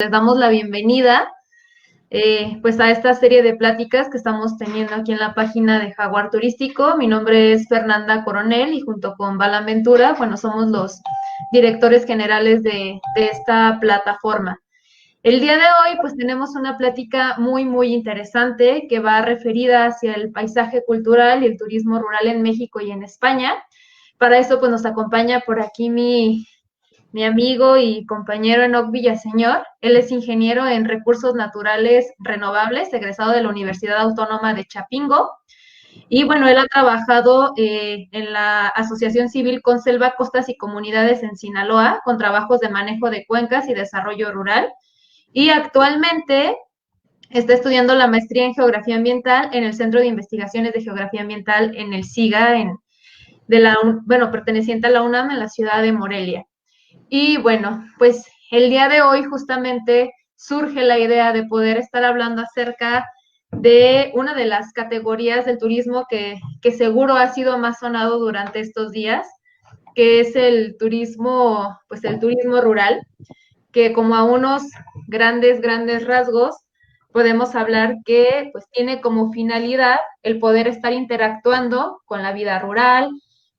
Les damos la bienvenida pues a esta serie de pláticas que estamos teniendo aquí en la página de Jaguar Turístico. Mi nombre es Fernanda Coronel y junto con Balan Ventura, bueno, somos los directores generales de esta plataforma. El día de hoy pues tenemos una plática muy interesante que va referida hacia el paisaje cultural y el turismo rural en México y en España. Para eso pues nos acompaña por aquí mi amigo y compañero Enoc Villaseñor. Él es ingeniero en recursos naturales renovables, egresado de la Universidad Autónoma de Chapingo. Y bueno, él ha trabajado en la Asociación Civil Conselva Costas y Comunidades en Sinaloa, con trabajos de manejo de cuencas y desarrollo rural. Y actualmente está estudiando la maestría en Geografía Ambiental en el Centro de Investigaciones de Geografía Ambiental en el SIGA, perteneciente a la UNAM en la ciudad de Morelia. Y bueno, pues el día de hoy justamente surge la idea de poder estar hablando acerca de una de las categorías del turismo que seguro ha sido más sonado durante estos días, que es el turismo, pues el turismo rural, que como a unos grandes rasgos podemos hablar que pues tiene como finalidad el poder estar interactuando con la vida rural,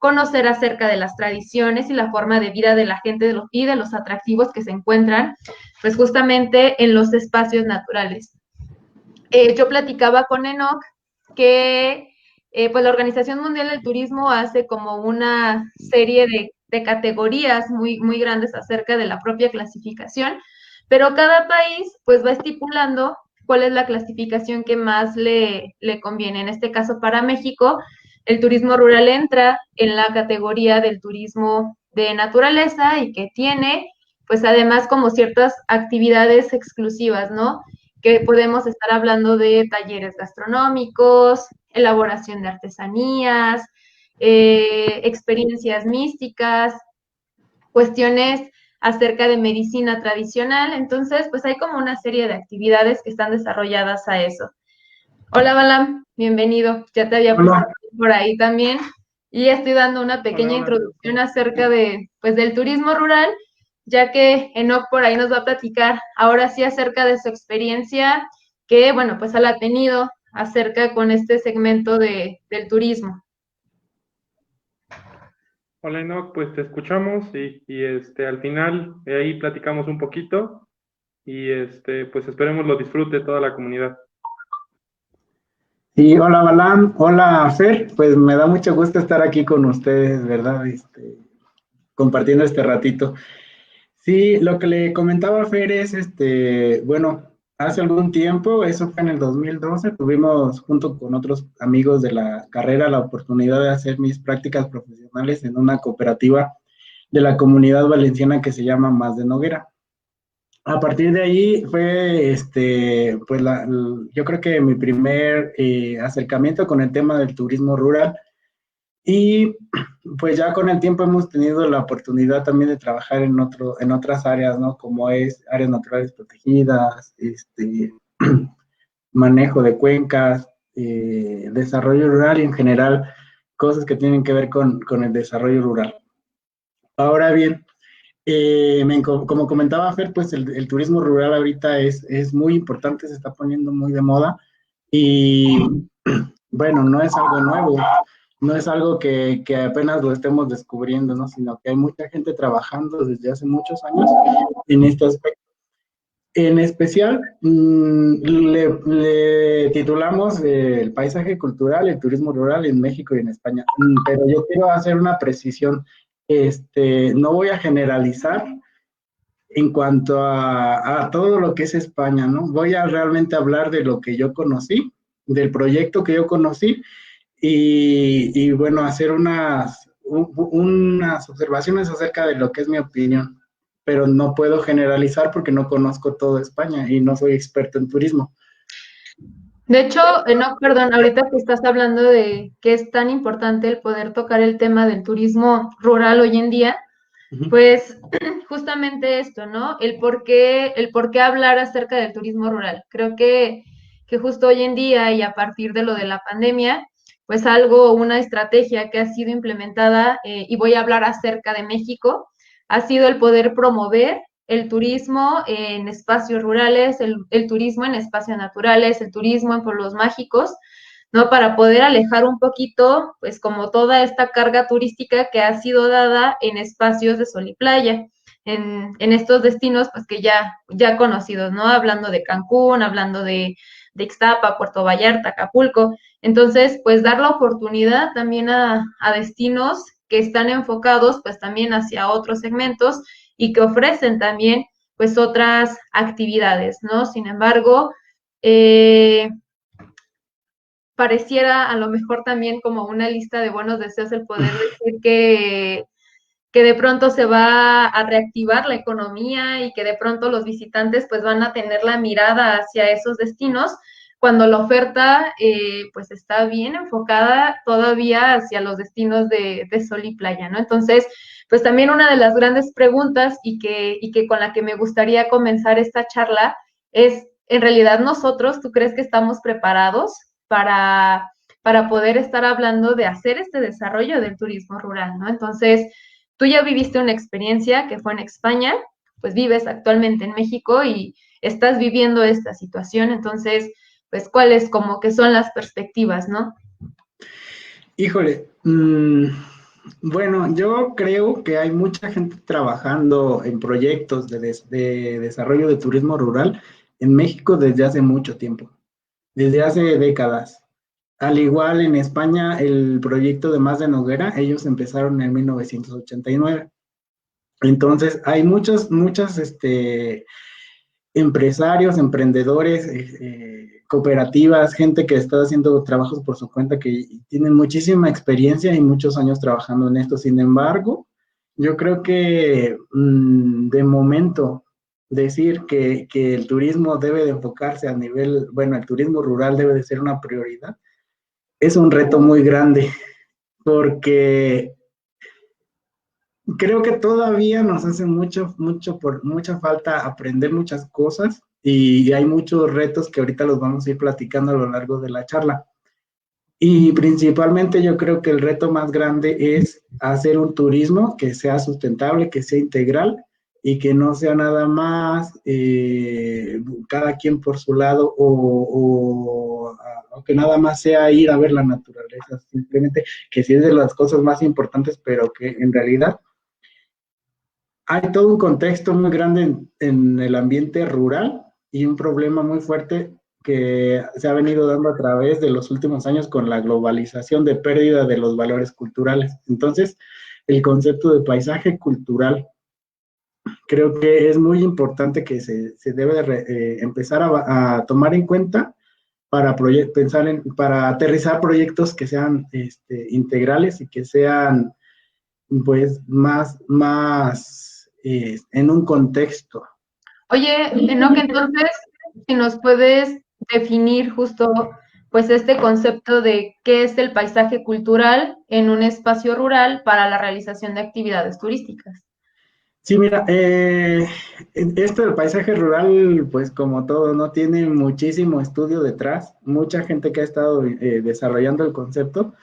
conocer acerca de las tradiciones y la forma de vida de la gente y de los atractivos que se encuentran pues justamente en los espacios naturales. Yo platicaba con Enoc que pues la Organización Mundial del Turismo hace como una serie de categorías muy grandes acerca de la propia clasificación, pero cada país pues va estipulando cuál es la clasificación que más le conviene. En este caso para México, el turismo rural entra en la categoría del turismo de naturaleza y que tiene pues además como ciertas actividades exclusivas, ¿no? Que podemos estar hablando de talleres gastronómicos, elaboración de artesanías, experiencias místicas, cuestiones acerca de medicina tradicional. Entonces, pues hay como una serie de actividades que están desarrolladas a eso. Hola, Balam, bienvenido. Ya te había presentado por ahí también. Y estoy dando una pequeña introducción acerca de, pues, del turismo rural, ya que Enoc por ahí nos va a platicar ahora sí acerca de su experiencia que, bueno, pues él ha tenido acerca con este segmento del turismo. Hola Enoch, pues te escuchamos y al final ahí platicamos un poquito y pues esperemos lo disfrute toda la comunidad. Sí, hola Balam, hola Fer, pues me da mucho gusto estar aquí con ustedes, ¿verdad? Compartiendo este ratito. Sí, lo que le comentaba a Fer es, bueno, hace algún tiempo, eso fue en el 2012, tuvimos junto con otros amigos de la carrera la oportunidad de hacer mis prácticas profesionales en una cooperativa de la comunidad valenciana que se llama Mas de Noguera. A partir de ahí fue, pues yo creo que mi primer acercamiento con el tema del turismo rural y pues ya con el tiempo hemos tenido la oportunidad también de trabajar en otras áreas, ¿no? Como es áreas naturales protegidas, manejo de cuencas, desarrollo rural y en general cosas que tienen que ver con el desarrollo rural. Ahora bien, como comentaba Fer, pues el turismo rural ahorita es muy importante, se está poniendo muy de moda y bueno, no es algo nuevo, no es algo que apenas lo estemos descubriendo, ¿no? Sino que hay mucha gente trabajando desde hace muchos años en este aspecto. En especial, le titulamos el paisaje cultural, el turismo rural en México y en España. Pero yo quiero hacer una precisión. No voy a generalizar en cuanto a todo lo que es España, ¿no? Voy a realmente hablar de lo que yo conocí, del proyecto que yo conocí y bueno, hacer unas observaciones acerca de lo que es mi opinión, pero no puedo generalizar porque no conozco todo España y no soy experto en turismo. De hecho, no, perdón, ahorita que estás hablando de que es tan importante el poder tocar el tema del turismo rural hoy en día, pues justamente esto, ¿no? El por qué hablar acerca del turismo rural. Creo que justo hoy en día y a partir de lo de la pandemia, pues una estrategia que ha sido implementada, y voy a hablar acerca de México, ha sido el poder promover el turismo en espacios rurales, el turismo en espacios naturales, el turismo en pueblos mágicos, ¿no? Para poder alejar un poquito, pues como toda esta carga turística que ha sido dada en espacios de sol y playa, en estos destinos, pues que ya conocidos, ¿no? Hablando de Cancún, hablando de Ixtapa, Puerto Vallarta, Acapulco. Entonces, pues dar la oportunidad también a destinos que están enfocados, pues también hacia otros segmentos y que ofrecen también, pues otras actividades, ¿no? Sin embargo, pareciera a lo mejor también como una lista de buenos deseos el poder decir que de pronto se va a reactivar la economía y que de pronto los visitantes pues van a tener la mirada hacia esos destinos, cuando la oferta pues está bien enfocada todavía hacia los destinos de sol y playa, ¿no? Entonces, pues también una de las grandes preguntas y que con la que me gustaría comenzar esta charla es, en realidad nosotros, ¿tú crees que estamos preparados para poder estar hablando de hacer este desarrollo del turismo rural, ¿no? Entonces, tú ya viviste una experiencia que fue en España, pues vives actualmente en México y estás viviendo esta situación, entonces, pues, ¿cuáles como que son las perspectivas, no? Híjole, bueno, yo creo que hay mucha gente trabajando en proyectos de desarrollo de turismo rural en México desde hace mucho tiempo, desde hace décadas. Al igual en España, el proyecto de Mas de Noguera, ellos empezaron en 1989. Entonces, hay muchos empresarios, emprendedores, cooperativas, gente que está haciendo trabajos por su cuenta, que tienen muchísima experiencia y muchos años trabajando en esto. Sin embargo, yo creo que de momento decir que el turismo debe de enfocarse a nivel, bueno, el turismo rural debe de ser una prioridad, es un reto muy grande, porque creo que todavía nos hace mucha falta aprender muchas cosas y hay muchos retos que ahorita los vamos a ir platicando a lo largo de la charla. Y principalmente yo creo que el reto más grande es hacer un turismo que sea sustentable, que sea integral y que no sea nada más cada quien por su lado o que nada más sea ir a ver la naturaleza, simplemente que sí es de las cosas más importantes, pero que en realidad hay todo un contexto muy grande en el ambiente rural y un problema muy fuerte que se ha venido dando a través de los últimos años con la globalización de pérdida de los valores culturales. Entonces, el concepto de paisaje cultural creo que es muy importante que se debe empezar a tomar en cuenta para para aterrizar proyectos que sean integrales y que sean pues más en un contexto. Oye, Enoch, entonces, si nos puedes definir justo, pues, este concepto de qué es el paisaje cultural en un espacio rural para la realización de actividades turísticas. Sí, mira, esto del paisaje rural, pues como todo, no tiene muchísimo estudio detrás, mucha gente que ha estado desarrollando el concepto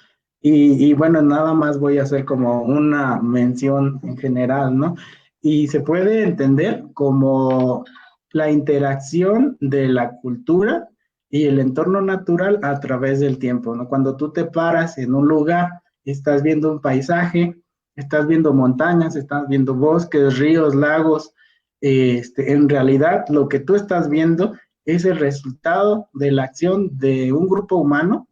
y bueno, nada más voy a hacer como una mención en general, ¿no? Y se puede entender como la interacción de la cultura y el entorno natural a través del tiempo, ¿no? Cuando tú te paras en un lugar, estás viendo un paisaje, estás viendo montañas, estás viendo bosques, ríos, lagos. En realidad, lo que tú estás viendo es el resultado de la acción de un grupo humano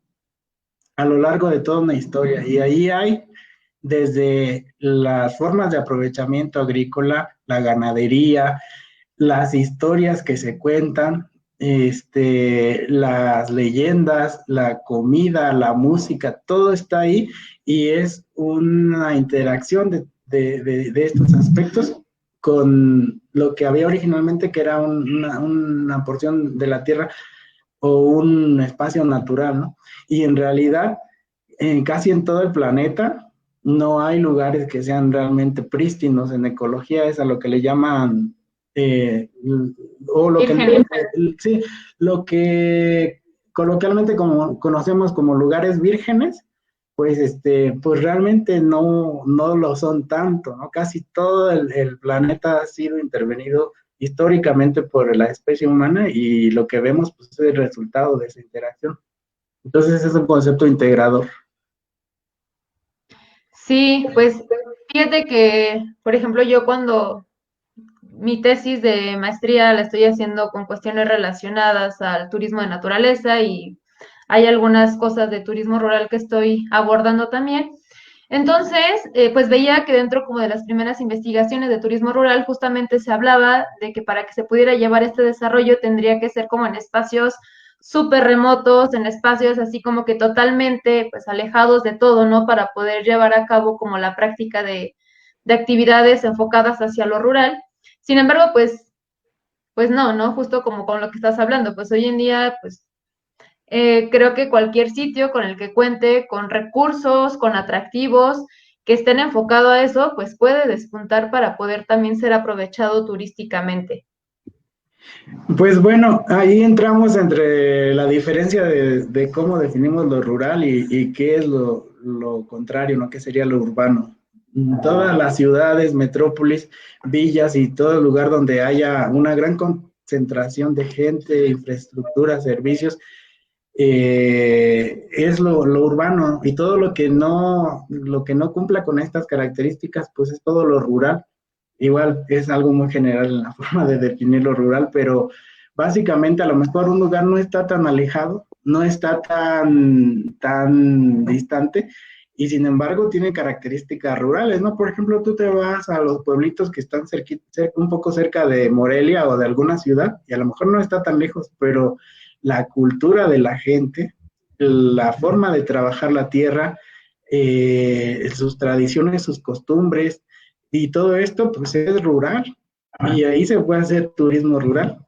a lo largo de toda una historia. Y ahí hay desde las formas de aprovechamiento agrícola, la ganadería, las historias que se cuentan, las leyendas, la comida, la música, todo está ahí y es una interacción de estos aspectos con lo que había originalmente, que era una porción de la tierra o un espacio natural, ¿no? Y en realidad, casi en todo el planeta, no hay lugares que sean realmente prístinos. En ecología es a lo que le llaman, o lo que, sí, lo que coloquialmente como, conocemos como lugares vírgenes, pues, pues realmente no lo son tanto, ¿no? Casi todo el planeta ha sido intervenido históricamente por la especie humana y lo que vemos pues, es el resultado de esa interacción. Entonces es un concepto integrador. Sí, pues fíjate que, por ejemplo, yo cuando mi tesis de maestría la estoy haciendo con cuestiones relacionadas al turismo de naturaleza y hay algunas cosas de turismo rural que estoy abordando también. Entonces, pues veía que dentro como de las primeras investigaciones de turismo rural justamente se hablaba de que para que se pudiera llevar este desarrollo tendría que ser como en espacios súper remotos, en espacios así como que totalmente pues alejados de todo, ¿no? Para poder llevar a cabo como la práctica de actividades enfocadas hacia lo rural. Sin embargo, pues no, ¿no? Justo como con lo que estás hablando, pues hoy en día, pues creo que cualquier sitio con el que cuente con recursos, con atractivos, que estén enfocados a eso, pues puede despuntar para poder también ser aprovechado turísticamente. Pues bueno, ahí entramos entre la diferencia de cómo definimos lo rural y qué es lo contrario, ¿no? ¿Qué sería lo urbano? Todas las ciudades, metrópolis, villas y todo lugar donde haya una gran concentración de gente, infraestructura, servicios, es lo urbano y todo lo que no cumpla con estas características, pues es todo lo rural. Igual es algo muy general en la forma de definir lo rural, pero básicamente a lo mejor un lugar no está tan alejado, no está tan distante y sin embargo tiene características rurales, ¿no? Por ejemplo, tú te vas a los pueblitos que están un poco cerca de Morelia o de alguna ciudad y a lo mejor no está tan lejos, pero la cultura de la gente, la forma de trabajar la tierra, sus tradiciones, sus costumbres, y todo esto pues es rural y ahí se puede hacer turismo rural.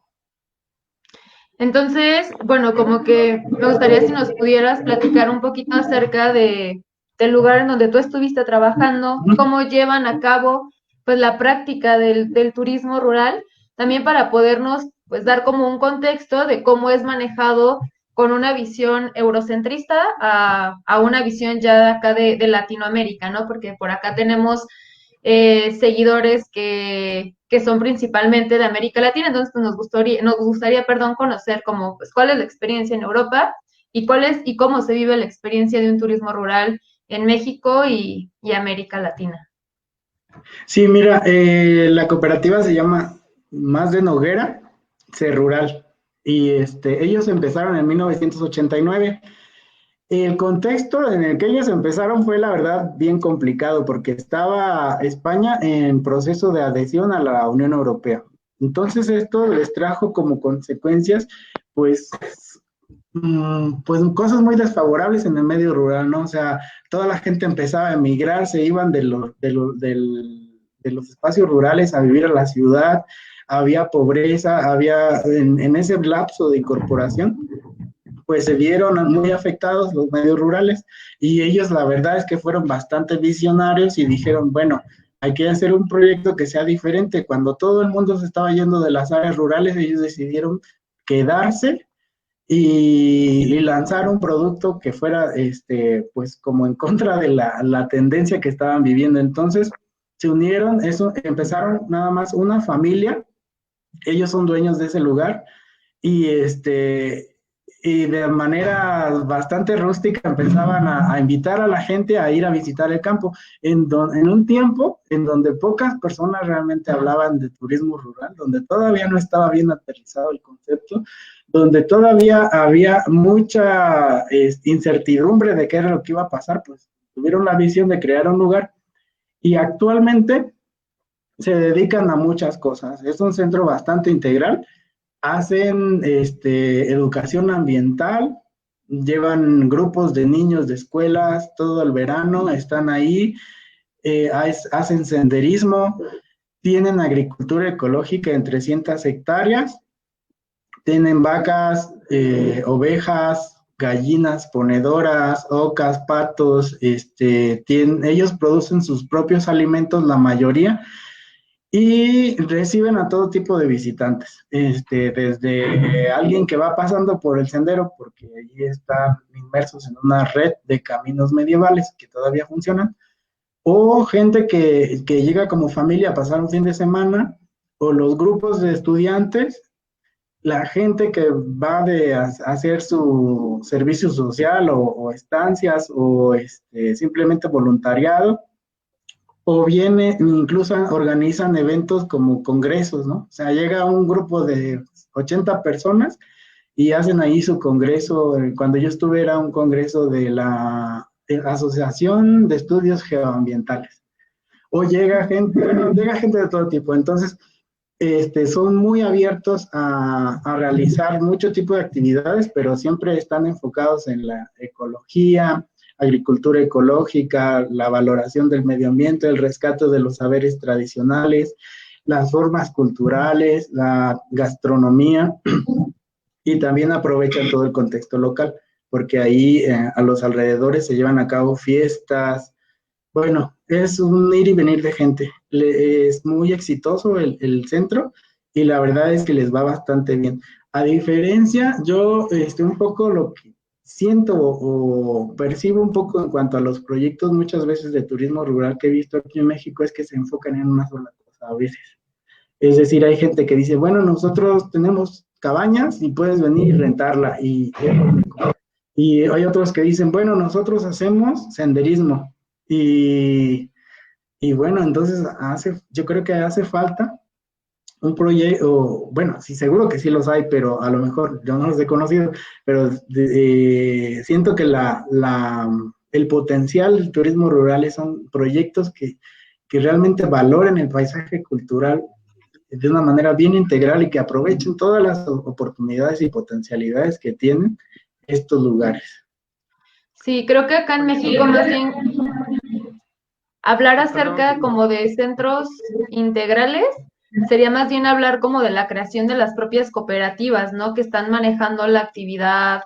Entonces, bueno, como que me gustaría si nos pudieras platicar un poquito acerca del lugar en donde tú estuviste trabajando, cómo llevan a cabo pues la práctica del turismo rural, también para podernos pues dar como un contexto de cómo es manejado con una visión eurocentrista a una visión ya acá de Latinoamérica, ¿no? Porque por acá tenemos seguidores que son principalmente de América Latina, entonces pues, nos gustaría, perdón, conocer como, pues, cuál es la experiencia en Europa y cuál es y cómo se vive la experiencia de un turismo rural en México y América Latina. Sí, mira, la cooperativa se llama Más de Noguera, Rural, y ellos empezaron en 1989. El contexto en el que ellos empezaron fue, la verdad, bien complicado porque estaba España en proceso de adhesión a la Unión Europea. Entonces esto les trajo como consecuencias, pues, pues cosas muy desfavorables en el medio rural, ¿no? O sea, toda la gente empezaba a emigrar, se iban de los espacios rurales a vivir a la ciudad, había pobreza, había en ese lapso de incorporación pues se vieron muy afectados los medios rurales y ellos la verdad es que fueron bastante visionarios y dijeron, bueno, hay que hacer un proyecto que sea diferente. Cuando todo el mundo se estaba yendo de las áreas rurales, ellos decidieron quedarse y lanzar un producto que fuera, pues como en contra de la tendencia que estaban viviendo. Entonces, se unieron, empezaron nada más una familia, ellos son dueños de ese lugar y y de manera bastante rústica empezaban a invitar a la gente a ir a visitar el campo, en un tiempo en donde pocas personas realmente hablaban de turismo rural, donde todavía no estaba bien aterrizado el concepto, donde todavía había mucha incertidumbre de qué era lo que iba a pasar, pues tuvieron la visión de crear un lugar y actualmente se dedican a muchas cosas. Es un centro bastante integral, hacen educación ambiental, llevan grupos de niños de escuelas todo el verano, están ahí, hacen senderismo, tienen agricultura ecológica en 300 hectáreas, tienen vacas, ovejas, gallinas ponedoras, ocas, patos, ellos producen sus propios alimentos, la mayoría, y reciben a todo tipo de visitantes, desde alguien que va pasando por el sendero, porque allí están inmersos en una red de caminos medievales que todavía funcionan, o gente que llega como familia a pasar un fin de semana, o los grupos de estudiantes, la gente que va a hacer su servicio social o estancias o simplemente voluntariado, o bien incluso organizan eventos como congresos, ¿no? O sea, llega un grupo de 80 personas y hacen ahí su congreso. Cuando yo estuve era un congreso de la Asociación de Estudios Geoambientales. O llega gente de todo tipo. Entonces, son muy abiertos a realizar mucho tipo de actividades, pero siempre están enfocados en la ecología, agricultura ecológica, la valoración del medio ambiente, el rescate de los saberes tradicionales, las formas culturales, la gastronomía, y también aprovechan todo el contexto local, porque ahí a los alrededores se llevan a cabo fiestas. Bueno, es un ir y venir de gente. Es muy exitoso el centro y la verdad es que les va bastante bien. A diferencia, yo un poco lo que siento o percibo un poco en cuanto a los proyectos muchas veces de turismo rural que he visto aquí en México es que se enfocan en una sola cosa a veces. Es decir, hay gente que dice, bueno, nosotros tenemos cabañas y puedes venir y rentarla. Y hay otros que dicen, bueno, nosotros hacemos senderismo. Y, y bueno, entonces yo creo que hace falta un proyecto, bueno, sí, seguro que sí los hay, pero a lo mejor yo no los he conocido, pero siento que el potencial del turismo rural son proyectos que realmente valoren el paisaje cultural de una manera bien integral y que aprovechen todas las oportunidades y potencialidades que tienen estos lugares. Sí, creo que acá en México más bien hablar acerca como de centros integrales sería más bien hablar como de la creación de las propias cooperativas, ¿no? Que están manejando la actividad,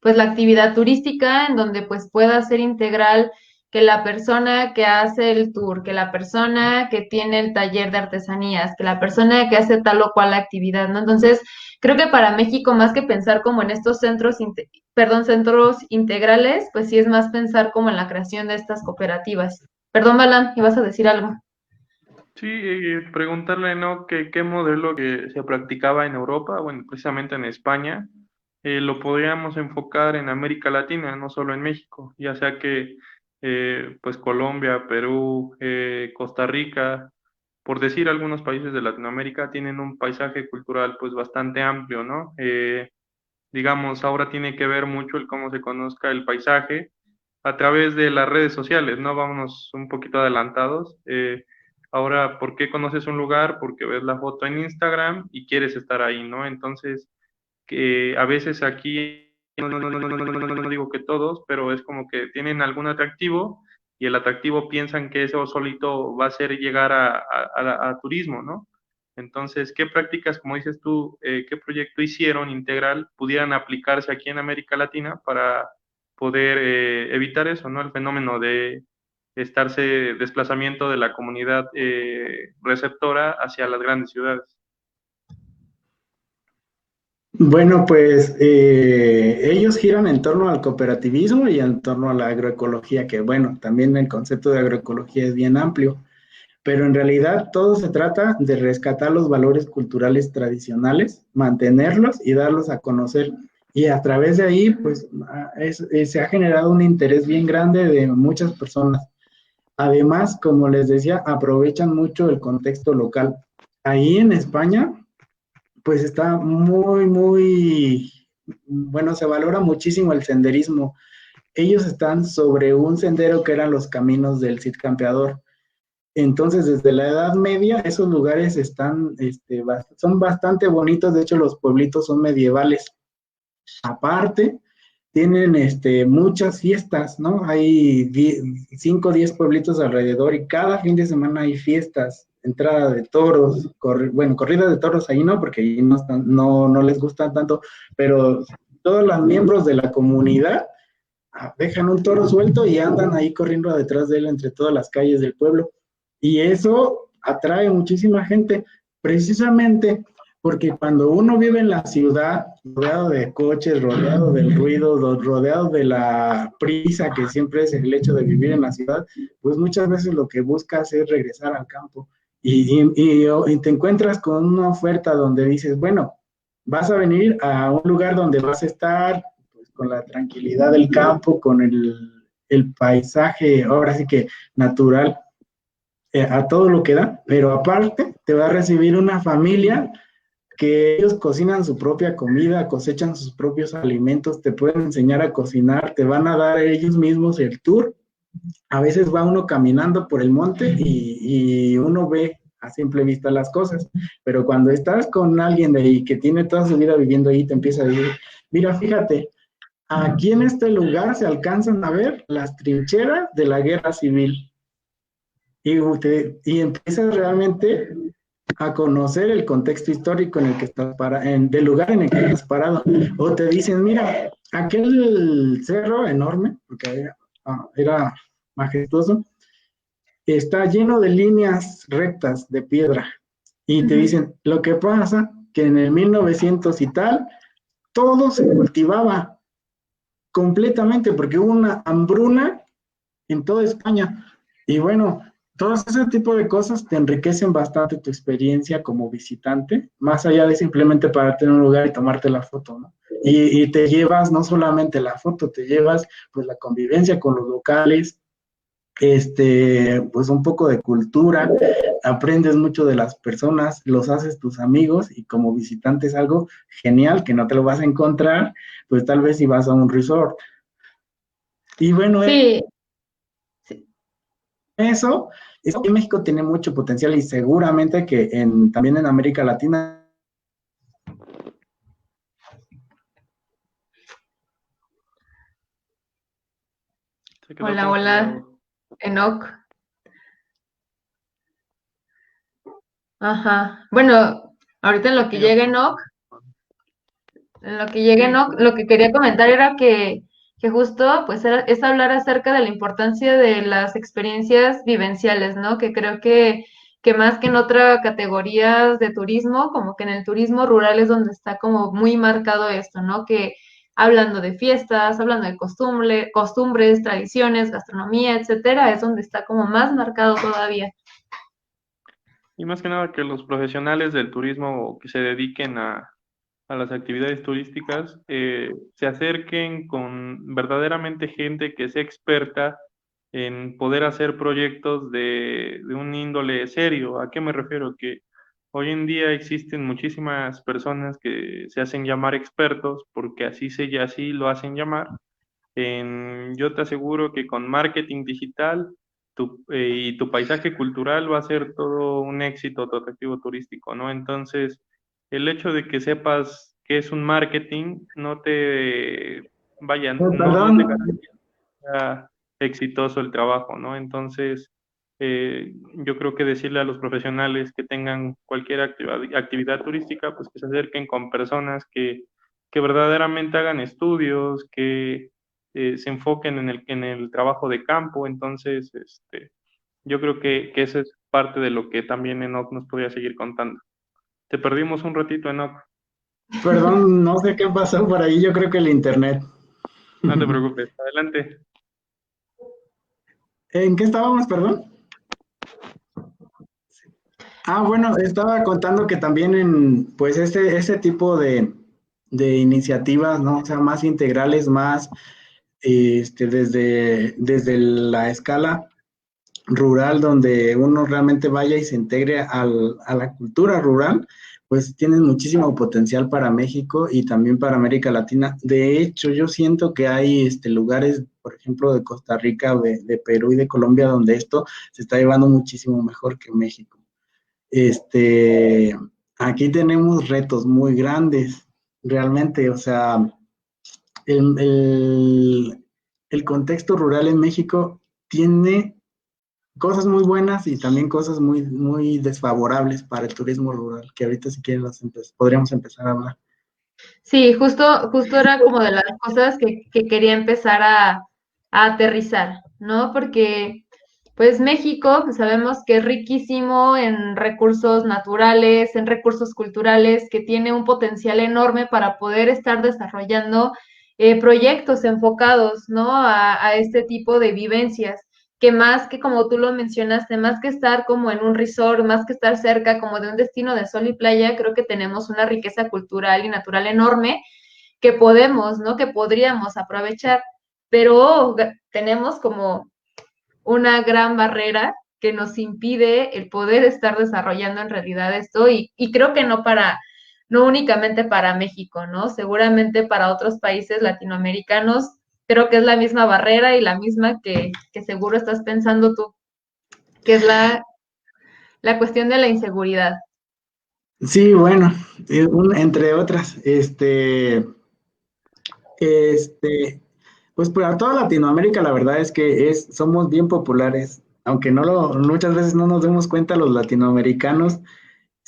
pues la actividad turística en donde pues pueda ser integral que la persona que hace el tour, que la persona que tiene el taller de artesanías, que la persona que hace tal o cual actividad, ¿no? Entonces, creo que para México más que pensar como en estos centros, centros integrales, pues sí es más pensar como en la creación de estas cooperativas. Perdón, Balán, ibas a decir algo. Sí, preguntarle, ¿no? ¿Qué modelo que se practicaba en Europa, bueno, precisamente en España, lo podríamos enfocar en América Latina, no solo en México, ya sea que, pues, Colombia, Perú, Costa Rica, por decir algunos países de Latinoamérica, tienen un paisaje cultural, pues, bastante amplio, ¿no? Digamos, ahora tiene que ver mucho el cómo se conozca el paisaje a través de las redes sociales, ¿no? Vámonos un poquito adelantados. Ahora, ¿por qué conoces un lugar? Porque ves la foto en Instagram y quieres estar ahí, ¿no? Entonces, que a veces aquí, no digo que todos, pero es como que tienen algún atractivo y el atractivo piensan que eso solito va a ser llegar a turismo, ¿no? Entonces, ¿qué prácticas, como dices tú, qué proyecto hicieron integral pudieran aplicarse aquí en América Latina para poder evitar eso, ¿no? El fenómeno de desplazamiento de la comunidad receptora hacia las grandes ciudades. Bueno, pues ellos giran en torno al cooperativismo y en torno a la agroecología, que bueno, también el concepto de agroecología es bien amplio, pero en realidad todo se trata de rescatar los valores culturales tradicionales, mantenerlos y darlos a conocer. Y a través de ahí, pues se ha generado un interés bien grande de muchas personas. Además, como les decía, aprovechan mucho el contexto local. Ahí en España, pues está bueno, se valora muchísimo el senderismo. Ellos están sobre un sendero que eran los caminos del Cid Campeador. Entonces, desde la Edad Media, esos lugares son bastante bonitos. De hecho, los pueblitos son medievales. Aparte, tienen muchas fiestas, ¿no? Hay 5 o 10 pueblitos alrededor y cada fin de semana hay fiestas, entrada de toros, corrida de toros ahí no, porque ahí no les gustan tanto, pero todos los miembros de la comunidad dejan un toro suelto y andan ahí corriendo detrás de él entre todas las calles del pueblo. Y eso atrae muchísima gente, precisamente porque cuando uno vive en la ciudad, rodeado de coches, rodeado del ruido, rodeado de la prisa que siempre es el hecho de vivir en la ciudad, pues muchas veces lo que buscas es regresar al campo y te encuentras con una oferta donde dices, bueno, vas a venir a un lugar donde vas a estar pues, con la tranquilidad del campo, con el paisaje, ahora sí que natural, a todo lo que da, pero aparte te va a recibir una familia que ellos cocinan su propia comida, cosechan sus propios alimentos, te pueden enseñar a cocinar, te van a dar ellos mismos el tour. A veces va uno caminando por el monte y uno ve a simple vista las cosas, pero cuando estás con alguien de ahí que tiene toda su vida viviendo ahí, te empieza a decir, mira, fíjate, aquí en este lugar se alcanzan a ver las trincheras de la guerra civil y empiezas realmente a conocer el contexto histórico en el que estás del lugar en el que estás parado. O te dicen, mira, aquel cerro enorme, porque era majestuoso, está lleno de líneas rectas de piedra. Y te dicen, lo que pasa que en el 1900 y tal, todo se cultivaba completamente, porque hubo una hambruna en toda España. Y bueno, todo ese tipo de cosas te enriquecen bastante tu experiencia como visitante, más allá de simplemente pararte en un lugar y tomarte la foto, ¿no? Y te llevas no solamente la foto, te llevas pues la convivencia con los locales, pues un poco de cultura, aprendes mucho de las personas, los haces tus amigos y como visitante es algo genial que no te lo vas a encontrar, pues tal vez si vas a un resort. Y bueno, Sí, eso que México tiene mucho potencial y seguramente que también en América Latina. Se quedó hola, congelado. Enoch. Ajá. Bueno, ahorita en lo que Sí, ya llega puedo. Enoch, Sí, lo que quería comentar era que justo pues es hablar acerca de la importancia de las experiencias vivenciales, ¿no? Que creo que más que en otras categorías de turismo, como que en el turismo rural es donde está como muy marcado esto, ¿no? Que hablando de fiestas, hablando de costumbres, tradiciones, gastronomía, etcétera, es donde está como más marcado todavía. y más que nada que los profesionales del turismo que se dediquen a las actividades turísticas se acerquen con verdaderamente gente que sea experta en poder hacer proyectos de un índole serio. ¿A qué me refiero? Que hoy en día existen muchísimas personas que se hacen llamar expertos porque así lo hacen llamar. Yo te aseguro que con marketing digital y tu paisaje cultural va a ser todo un éxito tu atractivo turístico, ¿no? Entonces, el hecho de que sepas qué es un marketing no te Perdón, garantiza exitoso el trabajo, ¿no? Entonces, yo creo que decirle a los profesionales que tengan cualquier actividad turística, pues que se acerquen con personas que verdaderamente hagan estudios, que se enfoquen en el trabajo de campo. Entonces, yo creo que eso es parte de lo que también Enoch nos podría seguir contando. Te perdimos un ratito, Enoch. perdón, no sé qué pasó por ahí, yo creo que el internet. No te preocupes. Adelante. ¿En qué estábamos, perdón? Bueno, estaba contando que también pues ese tipo de iniciativas, ¿no? O sea, más integrales, más desde la escala rural, donde uno realmente vaya y se integre a la cultura rural, pues tienen muchísimo potencial para México y también para América Latina. De hecho, yo siento que hay lugares, por ejemplo, de Costa Rica, de Perú y de Colombia, donde esto se está llevando muchísimo mejor que México. Este, Aquí tenemos retos muy grandes, realmente, o sea, el, el, el contexto rural en México tiene cosas muy buenas y también cosas muy, muy desfavorables para el turismo rural, que ahorita si quieren podríamos empezar a hablar. Sí, justo era como de las cosas que quería empezar a aterrizar, ¿no? Porque Pues México, pues sabemos que es riquísimo en recursos naturales, en recursos culturales, que tiene un potencial enorme para poder estar desarrollando proyectos enfocados, ¿no? A este tipo de vivencias, que más que como tú lo mencionaste, más que estar como en un resort, más que estar cerca como de un destino de sol y playa, creo que tenemos una riqueza cultural y natural enorme que podemos, ¿no? Que podríamos aprovechar, pero tenemos como una gran barrera que nos impide el poder estar desarrollando en realidad esto y creo que no únicamente para México, ¿no? Seguramente para otros países latinoamericanos, creo que es la misma barrera y la misma que seguro estás pensando tú, que es la cuestión de la inseguridad. Sí, bueno, entre otras, pues para toda Latinoamérica la verdad es que somos bien populares, aunque muchas veces no nos demos cuenta los latinoamericanos,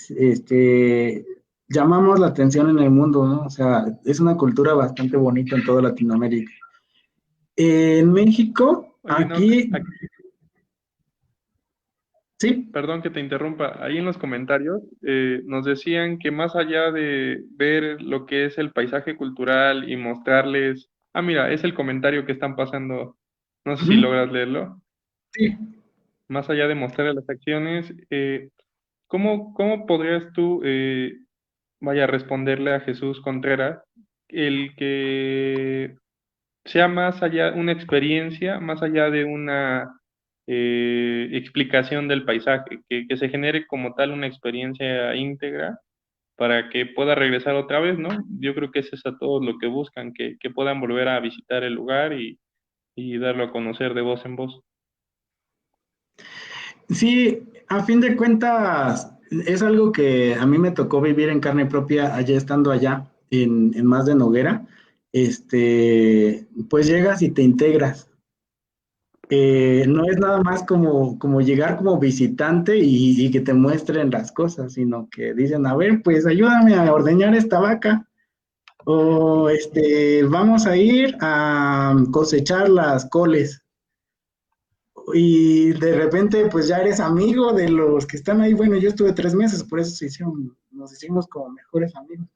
este, llamamos la atención en el mundo, ¿no? O sea, es una cultura bastante bonita en toda Latinoamérica. En México, Oye, no, aquí, sí, perdón que te interrumpa. Ahí en los comentarios nos decían que más allá de ver lo que es el paisaje cultural y mostrarles, ah, mira, es el comentario que están pasando, no sé si ujú, logras leerlo, sí. más allá de mostrarles las acciones, ¿cómo podrías tú, vaya, responderle a Jesús Contreras el que sea más allá, una experiencia, más allá de una explicación del paisaje, que se genere como tal una experiencia íntegra para que pueda regresar otra vez, ¿no? Yo creo que eso es a todos lo que buscan, que puedan volver a visitar el lugar y darlo a conocer de voz en voz. Sí, a fin de cuentas, es algo que a mí me tocó vivir en carne propia allá estando allá, en Más de Noguera. Pues llegas y te integras. No es nada más como llegar como visitante y que te muestren las cosas, sino que dicen, a ver, pues ayúdame a ordeñar esta vaca. O vamos a ir a cosechar las coles. Y de repente pues ya eres amigo de los que están ahí. Bueno, yo estuve 3 meses, por eso nos hicimos como mejores amigos.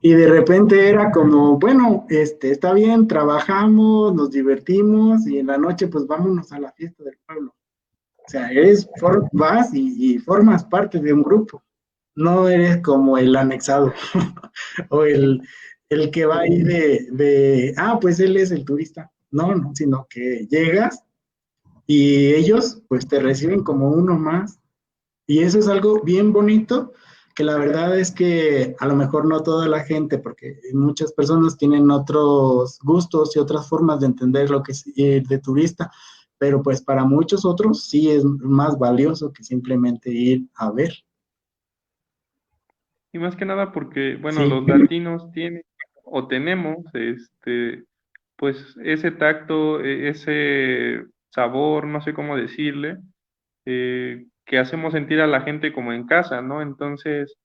Y de repente era como, bueno, está bien, trabajamos, nos divertimos y en la noche pues vámonos a la fiesta del pueblo. O sea, vas y formas parte de un grupo. No eres como el anexado o el que va ahí pues él es el turista. No, no, sino que llegas y ellos pues te reciben como uno más. Y eso es algo bien bonito, que la verdad es que a lo mejor no toda la gente, porque muchas personas tienen otros gustos y otras formas de entender lo que es ir de turista, pero pues para muchos otros sí es más valioso que simplemente ir a ver. Y más que nada porque, bueno, Sí, los latinos tienen o tenemos, pues ese tacto, ese sabor, no sé cómo decirle, que hacemos sentir a la gente como en casa, ¿no? Entonces,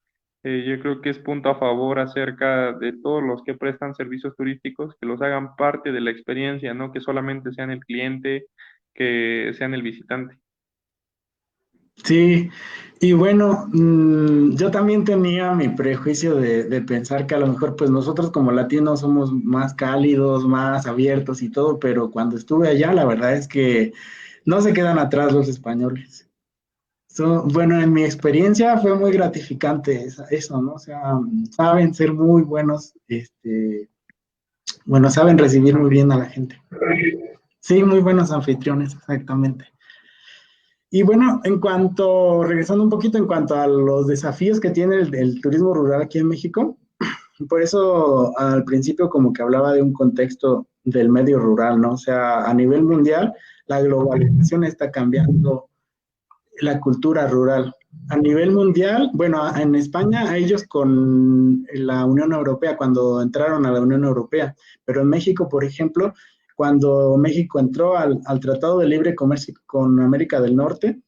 yo creo que es punto a favor acerca de todos los que prestan servicios turísticos, que los hagan parte de la experiencia, ¿no? Que solamente sean el cliente, que sean el visitante. sí, y bueno, yo también tenía mi prejuicio de pensar que a lo mejor pues nosotros como latinos somos más cálidos, más abiertos y todo, pero cuando estuve allá la verdad es que no se quedan atrás los españoles. Bueno, en mi experiencia fue muy gratificante eso, ¿no? O sea, saben ser muy buenos, bueno, saben recibir muy bien a la gente. Sí, muy buenos anfitriones, exactamente. Y bueno, regresando un poquito en cuanto a los desafíos que tiene el turismo rural aquí en México, por eso al principio como que hablaba de un contexto del medio rural, ¿no? O sea, a nivel mundial, la globalización está cambiando la cultura rural. A nivel mundial, bueno, en España, a ellos con la Unión Europea, cuando entraron a la Unión Europea, pero en México, por ejemplo, cuando México entró al Tratado de Libre Comercio con América del Norte,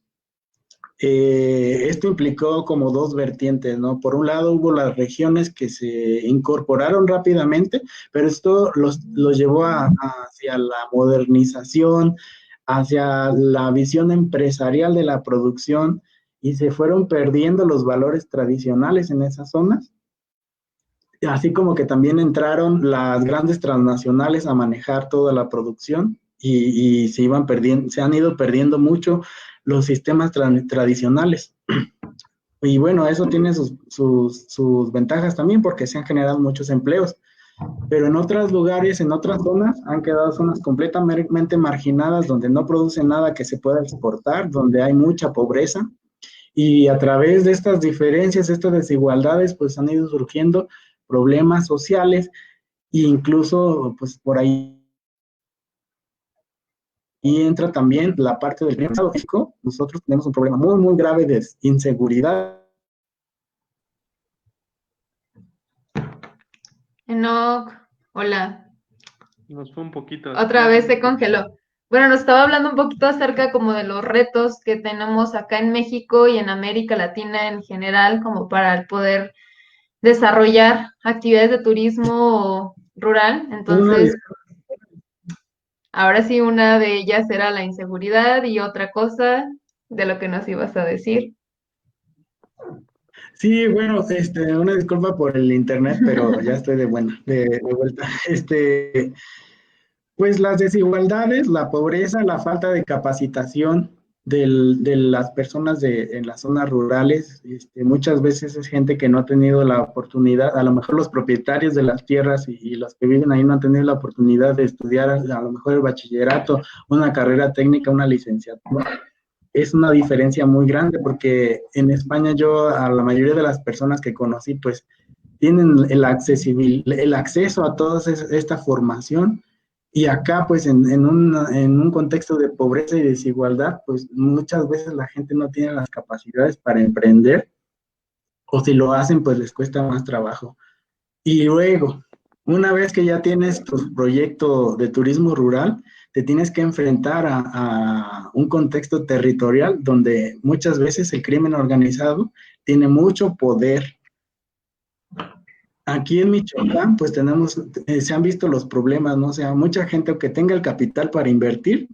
esto implicó como dos vertientes, ¿no? Por un lado hubo las regiones que se incorporaron rápidamente, pero esto los llevó hacia la modernización, hacia la visión empresarial de la producción y se fueron perdiendo los valores tradicionales en esas zonas. Así como que también entraron las grandes transnacionales a manejar toda la producción y se iban perdiendo, se han ido perdiendo mucho los sistemas tradicionales. Y bueno, eso tiene sus ventajas también porque se han generado muchos empleos. Pero en otros lugares, en otras zonas, han quedado zonas completamente marginadas donde no producen nada que se pueda exportar, donde hay mucha pobreza. Y a través de estas diferencias, estas desigualdades, pues han ido surgiendo problemas sociales e incluso, pues por ahí entra también la parte del crimen doméstico. Nosotros tenemos un problema muy, muy grave de inseguridad. Enoch, hola. Nos fue un poquito. Otra vez se congeló. Bueno, nos estaba hablando un poquito acerca como de los retos que tenemos acá en México y en América Latina en general, como para el poder desarrollar actividades de turismo rural. Entonces, ahora sí, una de ellas era la inseguridad y otra cosa de lo que nos ibas a decir. Sí, bueno, una disculpa por el internet, pero ya estoy de vuelta. Pues las desigualdades, la pobreza, la falta de capacitación de las personas en las zonas rurales, muchas veces es gente que no ha tenido la oportunidad, a lo mejor los propietarios de las tierras y los que viven ahí no han tenido la oportunidad de estudiar a lo mejor el bachillerato, una carrera técnica, una licenciatura. Es una diferencia muy grande porque en España yo a la mayoría de las personas que conocí pues tienen el acceso a toda esta formación. Y acá, pues, en un contexto de pobreza y desigualdad, pues, muchas veces la gente no tiene las capacidades para emprender, o si lo hacen, pues, les cuesta más trabajo. Y luego, una vez que ya tienes tu proyecto de turismo rural, te tienes que enfrentar a un contexto territorial donde muchas veces el crimen organizado tiene mucho poder. Aquí en Michoacán, pues se han visto los problemas, ¿no? O sea, mucha gente que tenga el capital para invertir,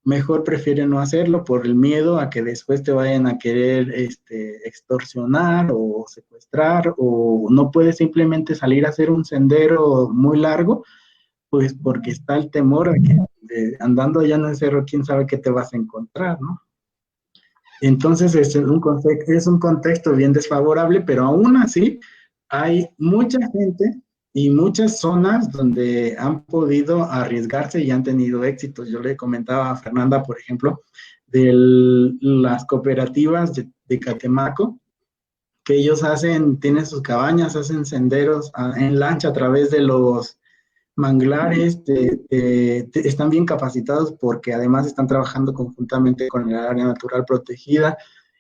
mejor prefiere no hacerlo por el miedo a que después te vayan a querer extorsionar o secuestrar, o no puedes simplemente salir a hacer un sendero muy largo, pues porque está el temor de que andando allá en el cerro, quién sabe qué te vas a encontrar, ¿no? Entonces es un contexto bien desfavorable, pero aún así hay mucha gente y muchas zonas donde han podido arriesgarse y han tenido éxitos. Yo le comentaba a Fernanda, por ejemplo, de las cooperativas de Catemaco, que ellos tienen sus cabañas, hacen senderos en lancha a través de los manglares, están bien capacitados porque además están trabajando conjuntamente con el área natural protegida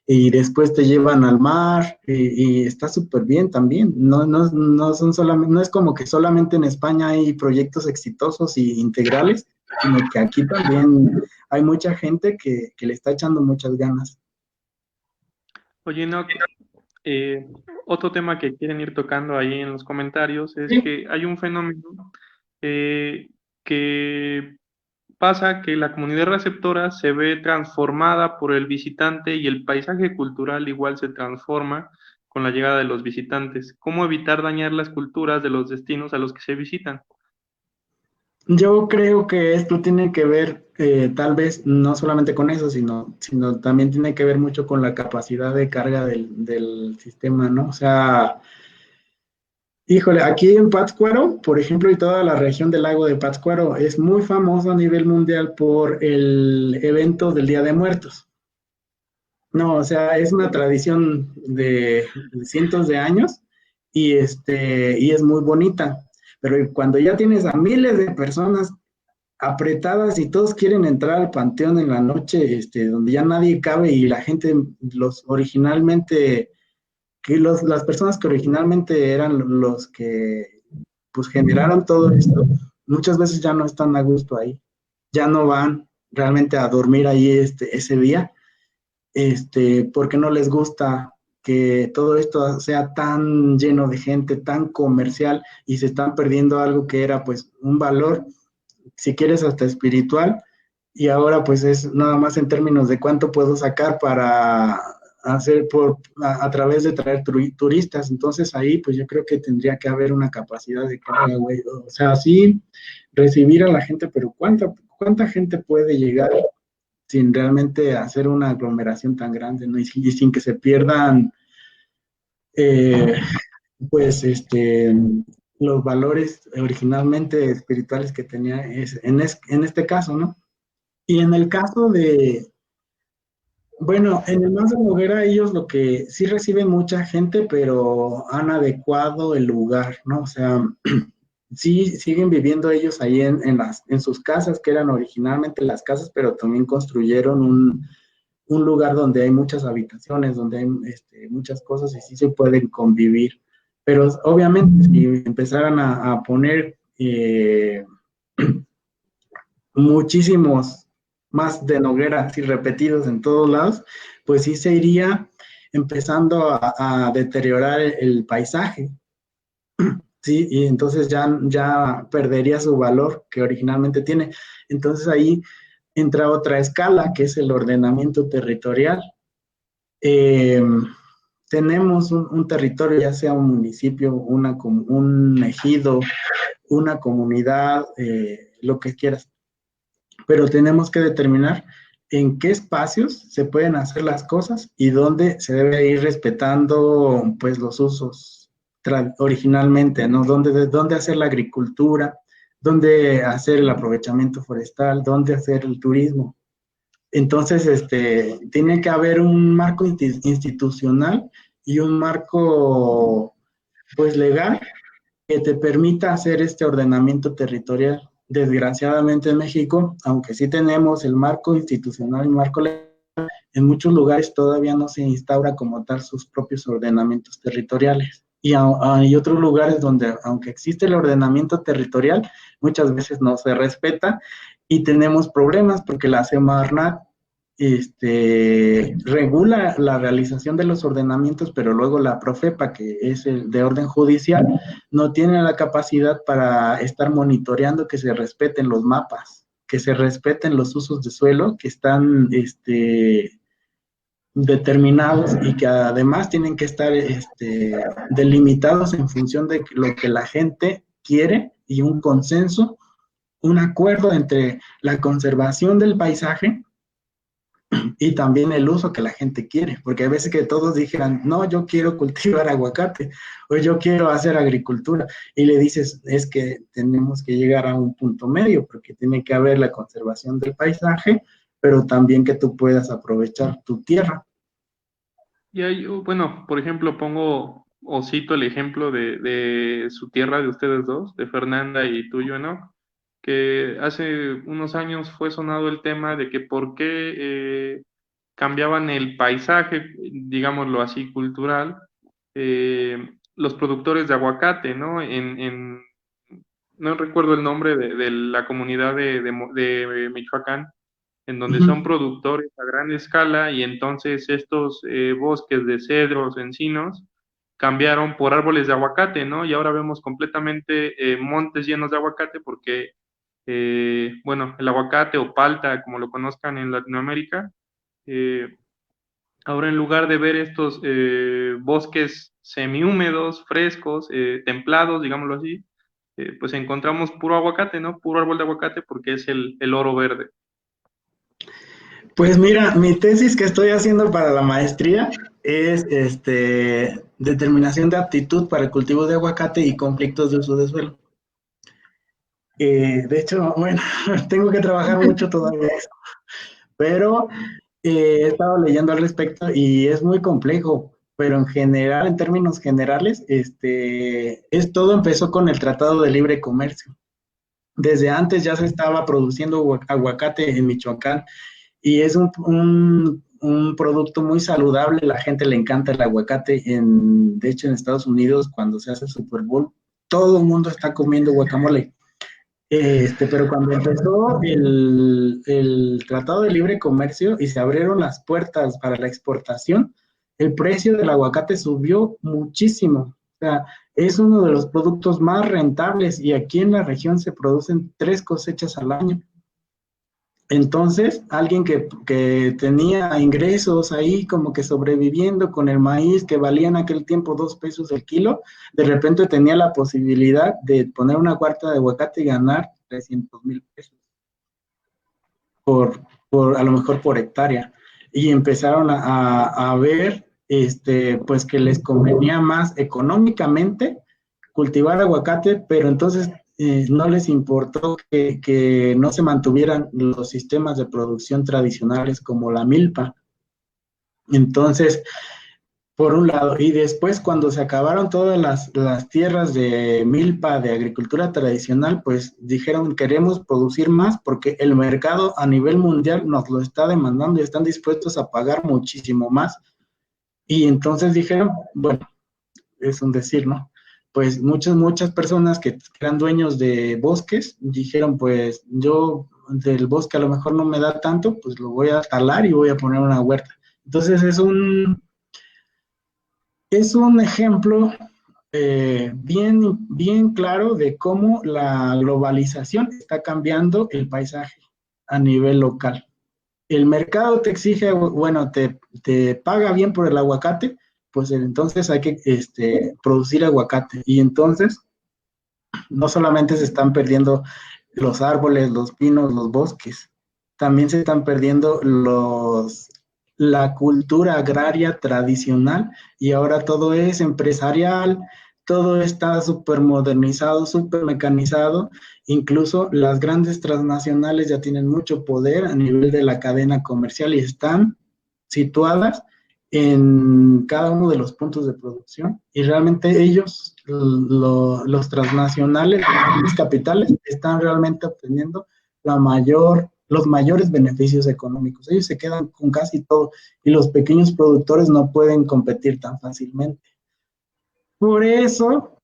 y después te llevan al mar y está súper bien también. No son solamente, no es como que solamente en España hay proyectos exitosos y integrales, sino que aquí también hay mucha gente que le está echando muchas ganas. Oye, no, otro tema que quieren ir tocando ahí en los comentarios es que hay un fenómeno que pasa que la comunidad receptora se ve transformada por el visitante y el paisaje cultural igual se transforma con la llegada de los visitantes. ¿Cómo evitar dañar las culturas de los destinos a los que se visitan? Yo creo que esto tiene que ver, tal vez, no solamente con eso, sino también tiene que ver mucho con la capacidad de carga del sistema, ¿no? O sea, híjole, aquí en Pátzcuaro, por ejemplo, y toda la región del lago de Pátzcuaro es muy famoso a nivel mundial por el evento del Día de Muertos. No, o sea, es una tradición de cientos de años y es muy bonita. Pero cuando ya tienes a miles de personas apretadas y todos quieren entrar al panteón en la noche, donde ya nadie cabe y la gente, las personas que originalmente eran los que pues generaron todo esto, muchas veces ya no están a gusto ahí, ya no van realmente a dormir ahí ese día, porque no les gusta que todo esto sea tan lleno de gente, tan comercial, y se están perdiendo algo que era pues un valor, si quieres hasta espiritual, y ahora pues es nada más en términos de cuánto puedo sacar para hacer a través de traer turistas. Entonces ahí pues yo creo que tendría que haber una capacidad de carga, güey. O sea, sí, recibir a la gente, pero ¿cuánta gente puede llegar sin realmente hacer una aglomeración tan grande, ¿no? Y sin que se pierdan, eh, pues, los valores originalmente espirituales que tenía en este caso, ¿no? Y en el caso de, bueno, en el Más de Noguera ellos lo que sí reciben mucha gente, pero han adecuado el lugar, ¿no? O sea, sí siguen viviendo ellos ahí en sus casas, que eran originalmente las casas, pero también construyeron un lugar donde hay muchas habitaciones, donde hay muchas cosas y sí se pueden convivir. Pero obviamente si empezaran a poner muchísimos más de Noguera así repetidos en todos lados, pues sí se iría empezando a deteriorar el paisaje, ¿sí? Y entonces ya perdería su valor que originalmente tiene. Entonces ahí entra otra escala, que es el ordenamiento territorial. Eh, tenemos un territorio, ya sea un municipio, un ejido, una comunidad, lo que quieras, pero tenemos que determinar en qué espacios se pueden hacer las cosas y dónde se debe ir respetando pues los usos originalmente, ¿no? Dónde hacer la agricultura, dónde hacer el aprovechamiento forestal, dónde hacer el turismo. Entonces, tiene que haber un marco institucional y un marco, pues, legal que te permita hacer este ordenamiento territorial. Desgraciadamente en México, aunque sí tenemos el marco institucional y marco legal, en muchos lugares todavía no se instaura como tal sus propios ordenamientos territoriales. Y hay otros lugares donde, aunque existe el ordenamiento territorial, muchas veces no se respeta y tenemos problemas porque la Semarnat regula la realización de los ordenamientos, pero luego la Profepa, que es el de orden judicial, no tiene la capacidad para estar monitoreando que se respeten los mapas, que se respeten los usos de suelo que están determinados y que además tienen que estar delimitados en función de lo que la gente quiere y un consenso, un acuerdo entre la conservación del paisaje y también el uso que la gente quiere, porque hay veces que todos dijeran, no, yo quiero cultivar aguacate o yo quiero hacer agricultura, y le dices, es que tenemos que llegar a un punto medio, porque tiene que haber la conservación del paisaje, pero también que tú puedas aprovechar tu tierra. Y hay, bueno, por ejemplo, pongo o cito el ejemplo de su tierra de ustedes dos, de Fernanda y tuyo, ¿no? Que hace unos años fue sonado el tema de que por qué cambiaban el paisaje, digámoslo así, cultural, los productores de aguacate, ¿no? No recuerdo el nombre de la comunidad de Michoacán, en donde son productores a gran escala y entonces estos bosques de cedros, encinos, cambiaron por árboles de aguacate, ¿no? Y ahora vemos completamente montes llenos de aguacate porque, bueno, el aguacate o palta, como lo conozcan en Latinoamérica, eh, ahora en lugar de ver estos bosques semihúmedos, frescos, templados, digámoslo así, pues encontramos puro aguacate, ¿no? Puro árbol de aguacate porque es el oro verde. Pues mira, mi tesis que estoy haciendo para la maestría es determinación de aptitud para el cultivo de aguacate y conflictos de uso de suelo. De hecho, bueno, tengo que trabajar mucho todavía eso, pero he estado leyendo al respecto y es muy complejo, pero en general, en términos generales, todo empezó con el Tratado de Libre Comercio. Desde antes ya se estaba produciendo aguacate en Michoacán y es un producto muy saludable, la gente le encanta el aguacate, de hecho en Estados Unidos cuando se hace el Super Bowl, todo el mundo está comiendo guacamole. Pero cuando empezó el Tratado de Libre Comercio y se abrieron las puertas para la exportación, el precio del aguacate subió muchísimo. O sea, es uno de los productos más rentables y aquí en la región se producen 3 cosechas al año. Entonces, alguien que tenía ingresos ahí como que sobreviviendo con el maíz que valía en aquel tiempo 2 pesos el kilo, de repente tenía la posibilidad de poner una huerta de aguacate y ganar 300,000 pesos a lo mejor por hectárea. Y empezaron a ver, pues que les convenía más económicamente cultivar aguacate, pero entonces no les importó que no se mantuvieran los sistemas de producción tradicionales como la milpa. Entonces, por un lado, y después cuando se acabaron todas las tierras de milpa de agricultura tradicional, pues dijeron queremos producir más porque el mercado a nivel mundial nos lo está demandando y están dispuestos a pagar muchísimo más. Y entonces dijeron, bueno, es un decir, ¿no? Pues muchas personas que eran dueños de bosques dijeron, pues yo del bosque a lo mejor no me da tanto, pues lo voy a talar y voy a poner una huerta. Entonces es un ejemplo bien claro de cómo la globalización está cambiando el paisaje a nivel local. El mercado te exige, bueno, te paga bien por el aguacate, pues entonces hay que producir aguacate. Y entonces no solamente se están perdiendo los árboles, los pinos, los bosques, también se están perdiendo la cultura agraria tradicional y ahora todo es empresarial, todo está súper modernizado, súper mecanizado, incluso las grandes transnacionales ya tienen mucho poder a nivel de la cadena comercial y están situadas en cada uno de los puntos de producción y realmente ellos, los transnacionales, los capitales, están realmente obteniendo los mayores beneficios económicos. Ellos se quedan con casi todo y los pequeños productores no pueden competir tan fácilmente. Por eso,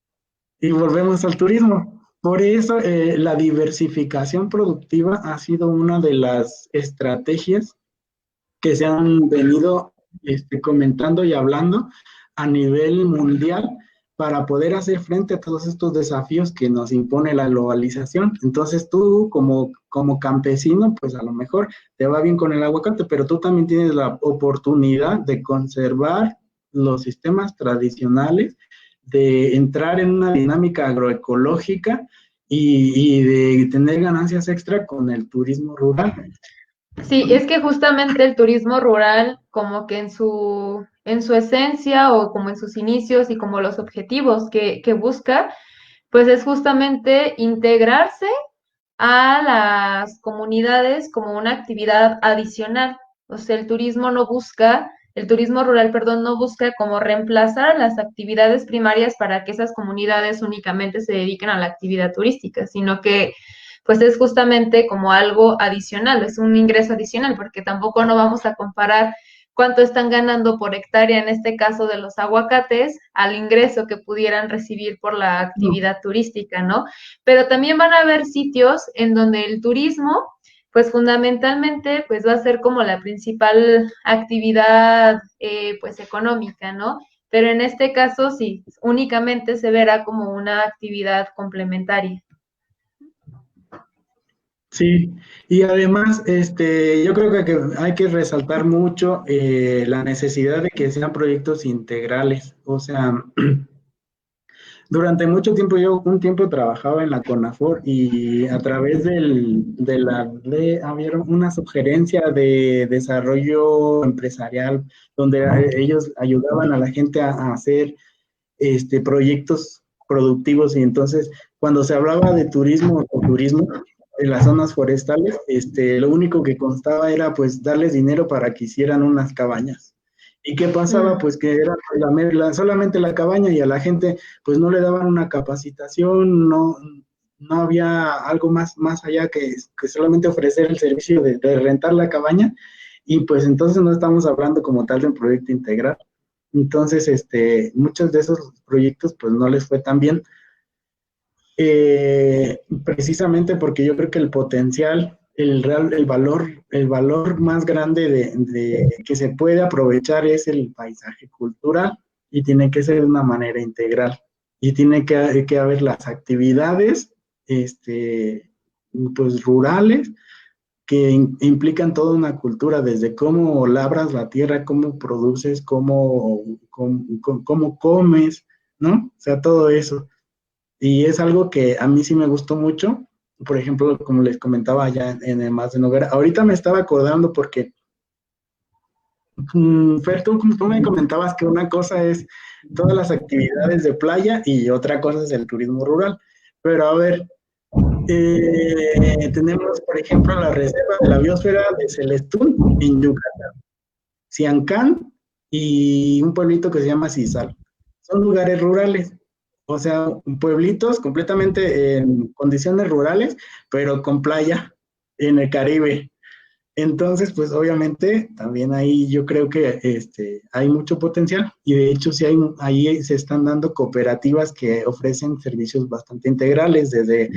y volvemos al turismo, por eso la diversificación productiva ha sido una de las estrategias que se han venido comentando y hablando a nivel mundial para poder hacer frente a todos estos desafíos que nos impone la globalización. Entonces tú como campesino, pues a lo mejor te va bien con el aguacate, pero tú también tienes la oportunidad de conservar los sistemas tradicionales, de entrar en una dinámica agroecológica y de tener ganancias extra con el turismo rural. Sí, es que justamente el turismo rural, como que en su esencia o como en sus inicios y como los objetivos que busca, pues es justamente integrarse a las comunidades como una actividad adicional. O sea, el turismo rural, perdón, no busca como reemplazar las actividades primarias para que esas comunidades únicamente se dediquen a la actividad turística, sino que pues es justamente como algo adicional, es un ingreso adicional, porque tampoco no vamos a comparar cuánto están ganando por hectárea, en este caso de los aguacates, al ingreso que pudieran recibir por la actividad turística, ¿no? Pero también van a haber sitios en donde el turismo, pues fundamentalmente, pues va a ser como la principal actividad, pues económica, ¿no? Pero en este caso sí, únicamente se verá como una actividad complementaria. Sí, y además, yo creo que hay que resaltar mucho la necesidad de que sean proyectos integrales. O sea, durante mucho tiempo, yo un tiempo trabajaba en la CONAFOR y a través de la ley había una sugerencia de desarrollo empresarial donde ellos ayudaban a la gente a hacer proyectos productivos y entonces cuando se hablaba de turismo o turismo en las zonas forestales, lo único que constaba era pues darles dinero para que hicieran unas cabañas. ¿Y qué pasaba? Pues que era solamente la cabaña y a la gente pues no le daban una capacitación, no había algo más allá que solamente ofrecer el servicio de rentar la cabaña y pues entonces no estamos hablando como tal de un proyecto integral. Entonces, muchos de esos proyectos pues no les fue tan bien, precisamente porque yo creo que el potencial, el valor más grande que se puede aprovechar es el paisaje cultural y tiene que ser de una manera integral y tiene que haber las actividades, pues rurales que implican toda una cultura, desde cómo labras la tierra, cómo produces, cómo comes, ¿no? O sea, todo eso. Y es algo que a mí sí me gustó mucho. Por ejemplo, como les comentaba allá en el Más de Noguera, ahorita me estaba acordando porque, Fer, tú me comentabas que una cosa es todas las actividades de playa y otra cosa es el turismo rural. Pero a ver, tenemos, por ejemplo, la reserva de la biosfera de Celestún en Yucatán, Siancán y un pueblito que se llama Cisal. Son lugares rurales, o sea, pueblitos completamente en condiciones rurales, pero con playa en el Caribe. Entonces, pues obviamente también ahí yo creo que hay mucho potencial y de hecho sí ahí se están dando cooperativas que ofrecen servicios bastante integrales, desde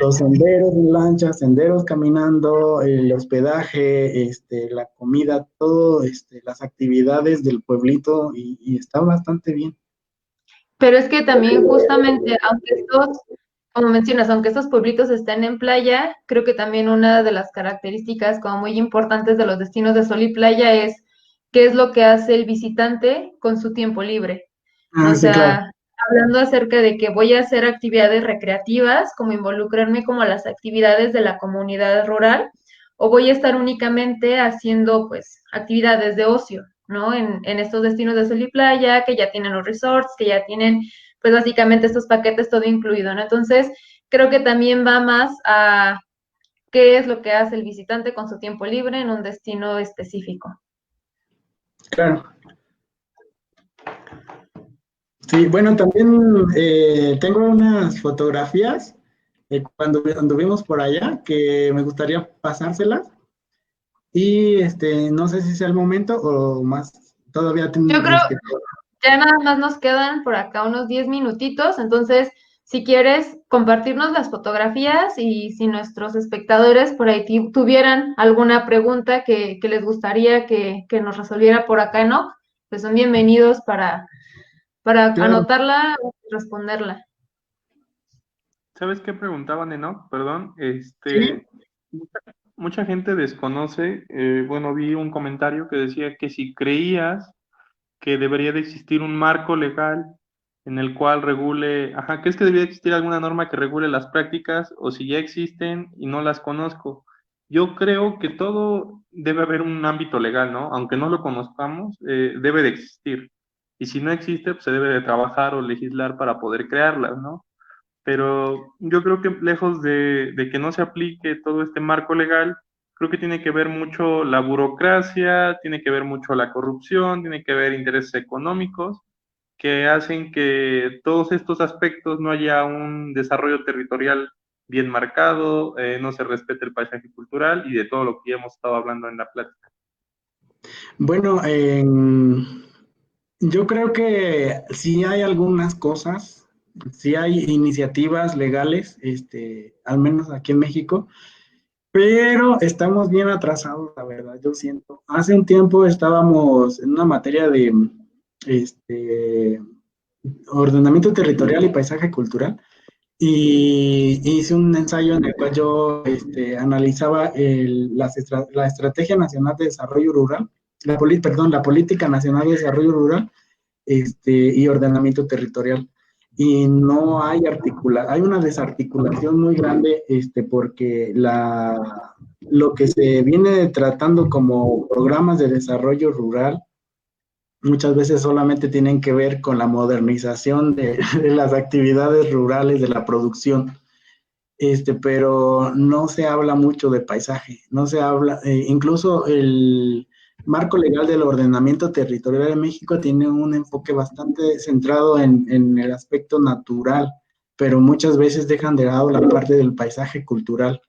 los senderos en lancha, senderos caminando, el hospedaje, la comida, todo, las actividades del pueblito y está bastante bien. Pero es que también justamente, aunque estos, como mencionas, aunque estos pueblitos estén en playa, creo que también una de las características como muy importantes de los destinos de sol y playa es qué es lo que hace el visitante con su tiempo libre. ¿No? Ah, O sí, claro. sea, hablando acerca de que voy a hacer actividades recreativas, como involucrarme como a las actividades de la comunidad rural, o voy a estar únicamente haciendo pues actividades de ocio, ¿no? En estos destinos de sol y playa, que ya tienen los resorts, que ya tienen pues básicamente estos paquetes todo incluido, ¿no? Entonces, creo que también va más a qué es lo que hace el visitante con su tiempo libre en un destino específico. Claro. Sí, bueno, también tengo unas fotografías de cuando anduvimos por allá que me gustaría pasárselas y no sé si sea el momento o más, todavía Yo creo, ya nada más nos quedan por acá unos 10 minutitos, entonces si quieres compartirnos las fotografías y si nuestros espectadores por ahí tuvieran alguna pregunta que les gustaría que nos resolviera por acá, ¿no? Pues son bienvenidos para claro, anotarla o responderla. ¿Sabes qué preguntaban, Enoch? Perdón, sí, mucha, mucha gente desconoce, bueno, vi un comentario que decía que si creías que debería de existir un marco legal en el cual regule, ajá, ¿crees que debería existir alguna norma que regule las prácticas o si ya existen y no las conozco? Yo creo que todo debe haber un ámbito legal, ¿no? Aunque no lo conozcamos, debe de existir. Y si no existe, pues se debe de trabajar o legislar para poder crearlas, ¿no? Pero yo creo que lejos de que no se aplique todo este marco legal, creo que tiene que ver mucho la burocracia, tiene que ver mucho la corrupción, tiene que ver intereses económicos que hacen que todos estos aspectos no haya un desarrollo territorial bien marcado, no se respete el paisaje cultural y de todo lo que ya hemos estado hablando en la plática. bueno, yo creo que sí hay algunas cosas, sí hay iniciativas legales, al menos aquí en México, pero estamos bien atrasados, la verdad, yo siento. Hace un tiempo estábamos en una materia de este, ordenamiento territorial y paisaje cultural y hice un ensayo en el cual yo analizaba la Estrategia Nacional de Desarrollo Rural, perdón, la Política Nacional de Desarrollo Rural y ordenamiento territorial. Y no hay una desarticulación muy grande porque lo que se viene tratando como programas de desarrollo rural muchas veces solamente tienen que ver con la modernización de las actividades rurales, de la producción, pero no se habla mucho de paisaje, no se habla, incluso el marco legal del ordenamiento territorial de México tiene un enfoque bastante centrado en el aspecto natural, pero muchas veces dejan de lado la parte del paisaje cultural.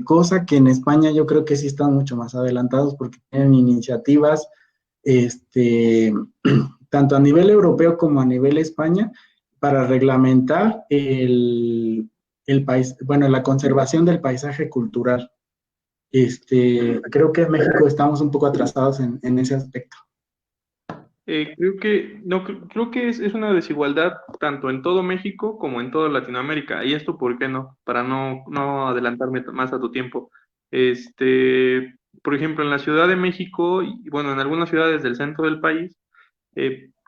Cosa que en España yo creo que sí están mucho más adelantados porque tienen iniciativas este, tanto a nivel europeo como a nivel España, para reglamentar bueno, la conservación del paisaje cultural. Creo que en México estamos un poco atrasados en ese aspecto. Creo que, no, creo que es una desigualdad tanto en todo México como en toda Latinoamérica. ¿Y esto por qué no? Para no adelantarme más a tu tiempo. Por ejemplo, en la Ciudad de México, y bueno, en algunas ciudades del centro del país,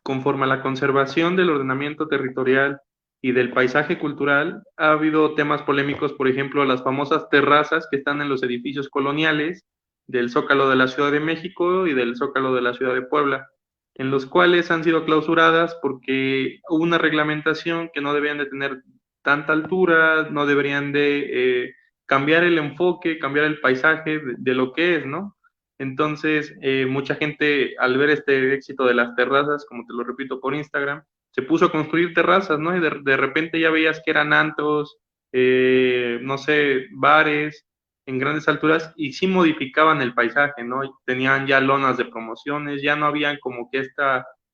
conforme a la conservación del ordenamiento territorial y del paisaje cultural, ha habido temas polémicos, por ejemplo, las famosas terrazas que están en los edificios coloniales del Zócalo de la Ciudad de México y del Zócalo de la Ciudad de Puebla, en los cuales han sido clausuradas porque hubo una reglamentación que no debían de tener tanta altura, no deberían de cambiar el enfoque, cambiar el paisaje de lo que es, ¿no? Entonces, mucha gente al ver este éxito de las terrazas, como te lo repito por Instagram, se puso a construir terrazas, ¿no? Y de repente ya veías que eran antros, no sé, bares en grandes alturas y sí modificaban el paisaje, ¿no? Y tenían ya lonas de promociones, ya no habían como que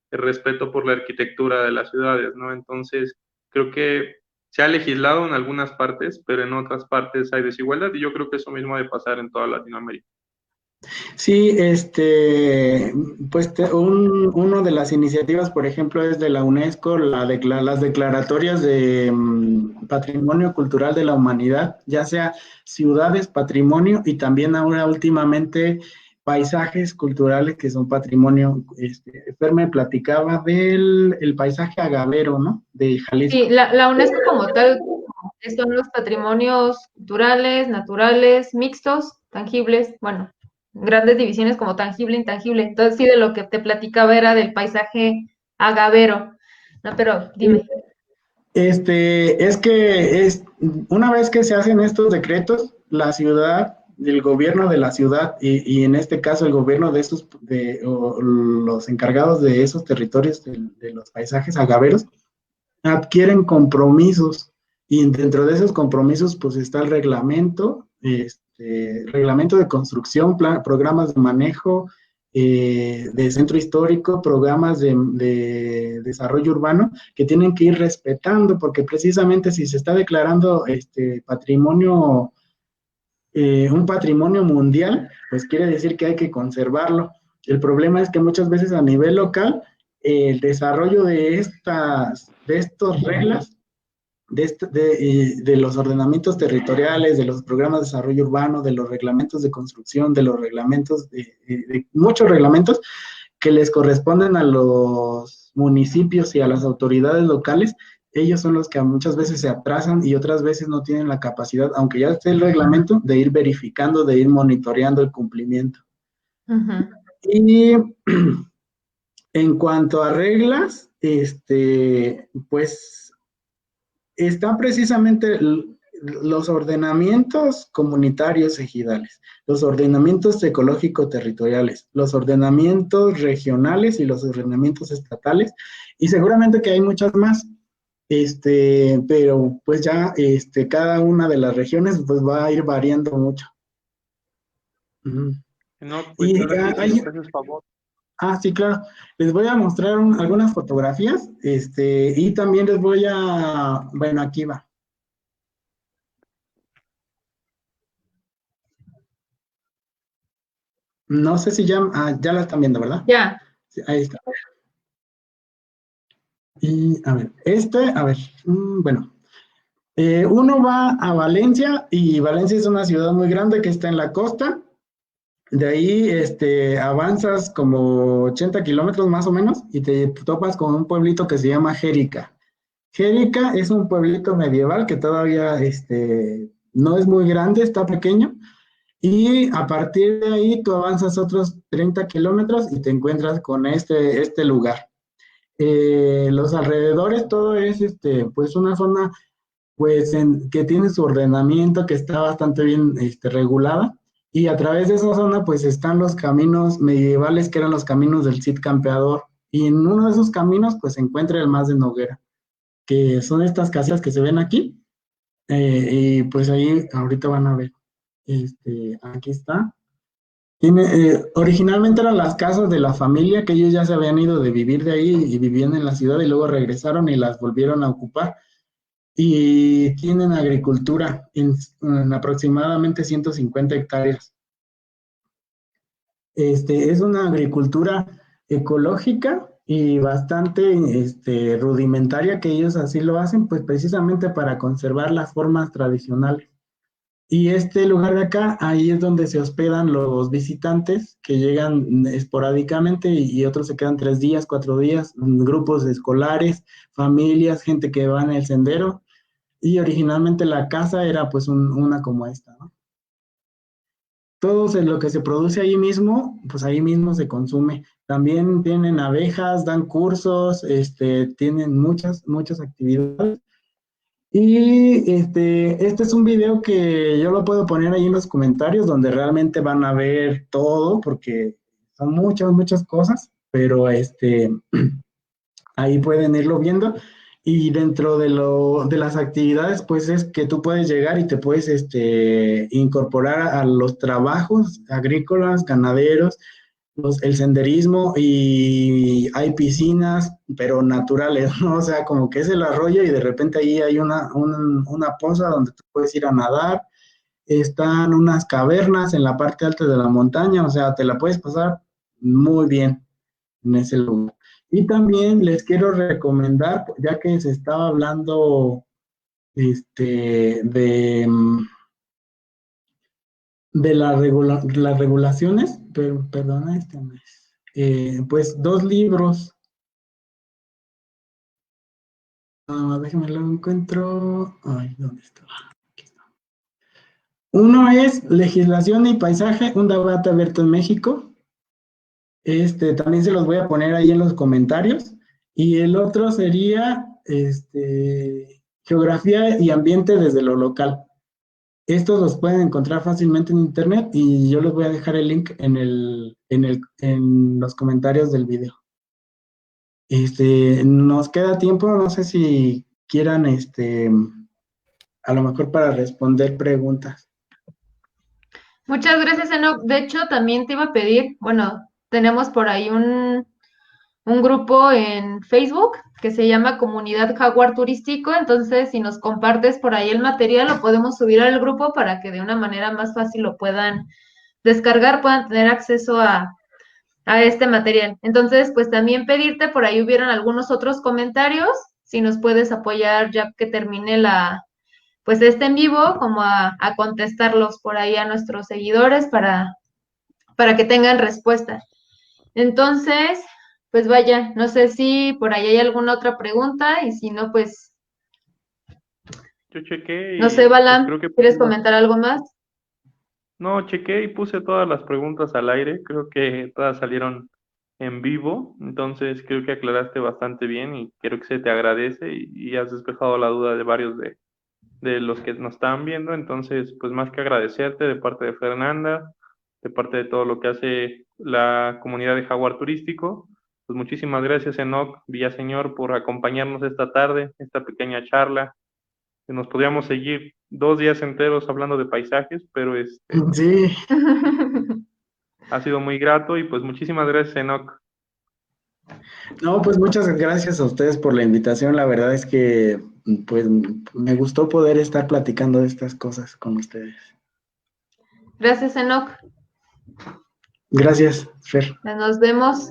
respeto por la arquitectura de las ciudades, ¿no? Entonces, creo que se ha legislado en algunas partes, pero en otras partes hay desigualdad y yo creo que eso mismo ha de pasar en toda Latinoamérica. Sí, pues uno de las iniciativas, por ejemplo, es de la UNESCO, las declaratorias de Patrimonio Cultural de la Humanidad, ya sea ciudades, patrimonio y también ahora últimamente paisajes culturales que son patrimonio. Fer me platicaba del el paisaje agavero, ¿no? De Sí, Jalisco. la UNESCO como tal son los patrimonios culturales, naturales, mixtos, tangibles, bueno, grandes divisiones como tangible, intangible. Entonces, sí, de lo que te platicaba era del paisaje agavero. No, pero dime. Es que una vez que se hacen estos decretos, la ciudad, el gobierno de la ciudad y en este caso el gobierno o los encargados de esos territorios de los paisajes agaveros, adquieren compromisos y dentro de esos compromisos pues está el reglamento, reglamento de construcción, programas de manejo de centro histórico, programas de desarrollo urbano que tienen que ir respetando porque precisamente si se está declarando patrimonio, un patrimonio mundial, pues quiere decir que hay que conservarlo. El problema es que muchas veces a nivel local, el desarrollo de estas reglas, de los ordenamientos territoriales, de los programas de desarrollo urbano, de los reglamentos de construcción, de los reglamentos, de muchos reglamentos que les corresponden a los municipios y a las autoridades locales, ellos son los que muchas veces se atrasan y otras veces no tienen la capacidad, aunque ya esté el reglamento, de ir verificando, de ir monitoreando el cumplimiento. Ujú. Y en cuanto a reglas, pues está precisamente los ordenamientos comunitarios ejidales, los ordenamientos ecológico-territoriales, los ordenamientos regionales y los ordenamientos estatales, y seguramente que hay muchas más, pero pues ya cada una de las regiones pues va a ir variando mucho. Ujú. No, pues Y ahora sí que nos haces favor. sí, claro. Les voy a mostrar algunas fotografías, y también les voy bueno, aquí va. No sé si ya la están viendo, ¿verdad? Ya. Sí, ahí está. Y a ver, bueno, uno va a Valencia y Valencia es una ciudad muy grande que está en la costa. De ahí avanzas como 80 kilómetros más o menos y te topas con un pueblito que se llama Jérica. Jérica es un pueblito medieval que todavía no es muy grande, está pequeño. Y a partir de ahí tú avanzas otros 30 kilómetros y te encuentras con este lugar. Los alrededores, todo es pues una zona pues que tiene su ordenamiento, que está bastante bien regulada. Y a través de esa zona pues están los caminos medievales que eran los caminos del Cid Campeador. Y en uno de esos caminos pues se encuentra el Mas de Noguera, que son estas casitas que se ven aquí. Y pues ahí ahorita van a ver. Aquí está. Originalmente eran las casas de la familia, que ellos ya se habían ido de vivir de ahí y vivían en la ciudad y luego regresaron y las volvieron a ocupar. Y tienen agricultura en aproximadamente 150 hectáreas. Es una agricultura ecológica y bastante rudimentaria, que ellos así lo hacen, pues precisamente para conservar las formas tradicionales. Y este lugar de acá, ahí es donde se hospedan los visitantes que llegan esporádicamente y otros se quedan 3 días, 4 días, grupos escolares, familias, gente que va en el sendero. Y originalmente la casa era pues una como esta, ¿no? Todo lo que se produce ahí mismo, pues ahí mismo se consume. También tienen abejas, dan cursos, tienen muchas actividades. Y este es un video que yo lo puedo poner ahí en los comentarios, donde realmente van a ver todo, porque son muchas cosas, pero ahí pueden irlo viendo. Y dentro de las actividades, pues es que tú puedes llegar y te puedes incorporar a los trabajos agrícolas, ganaderos, el senderismo, y hay piscinas, pero naturales, ¿no? O sea, como que es el arroyo y de repente ahí hay una poza donde tú puedes ir a nadar. Están unas cavernas en la parte alta de la montaña, o sea, te la puedes pasar muy bien en ese lugar. Y también les quiero recomendar, ya que se estaba hablando de las regulaciones, pero perdona, pues 2 libros. Déjame lo encuentro. Ay, ¿dónde está? Aquí está. Uno es Legislación y Paisaje, un debate abierto en México. También se los voy a poner ahí en los comentarios. Y el otro sería Geografía y Ambiente desde lo local. Estos los pueden encontrar fácilmente en internet y yo les voy a dejar el link en los comentarios del video. Nos queda tiempo, no sé si quieran, a lo mejor para responder preguntas. Muchas gracias, Enoch. De hecho, también te iba a pedir, bueno, tenemos por ahí un grupo en Facebook que se llama Comunidad Jaguar Turístico, entonces si nos compartes por ahí el material, lo podemos subir al grupo para que de una manera más fácil lo puedan descargar, puedan tener acceso a este material. Entonces, pues también pedirte, por ahí hubieron algunos otros comentarios, si nos puedes apoyar ya que termine pues en vivo, como a contestarlos por ahí a nuestros seguidores para que tengan respuesta. Entonces, pues vaya, no sé si por ahí hay alguna otra pregunta y si no, pues, Yo chequé no sé, y pues Balam, creo que ¿quieres comentar algo más? no, chequé y puse todas las preguntas al aire, creo que todas salieron en vivo, entonces creo que aclaraste bastante bien y creo que se te agradece y has despejado la duda de varios de los que nos están viendo, entonces pues más que agradecerte de parte de Fernanda, de parte de todo lo que hace la comunidad de Jaguar Turístico, pues muchísimas gracias Enoc Villaseñor por acompañarnos esta tarde, esta pequeña charla, que nos podríamos seguir 2 días enteros hablando de paisajes, pero Sí, ha sido muy grato y pues muchísimas gracias Enoc. no, pues muchas gracias a ustedes por la invitación. La verdad es que pues me gustó poder estar platicando de estas cosas con ustedes. Gracias, Enoch. Gracias, Fer. Nos vemos.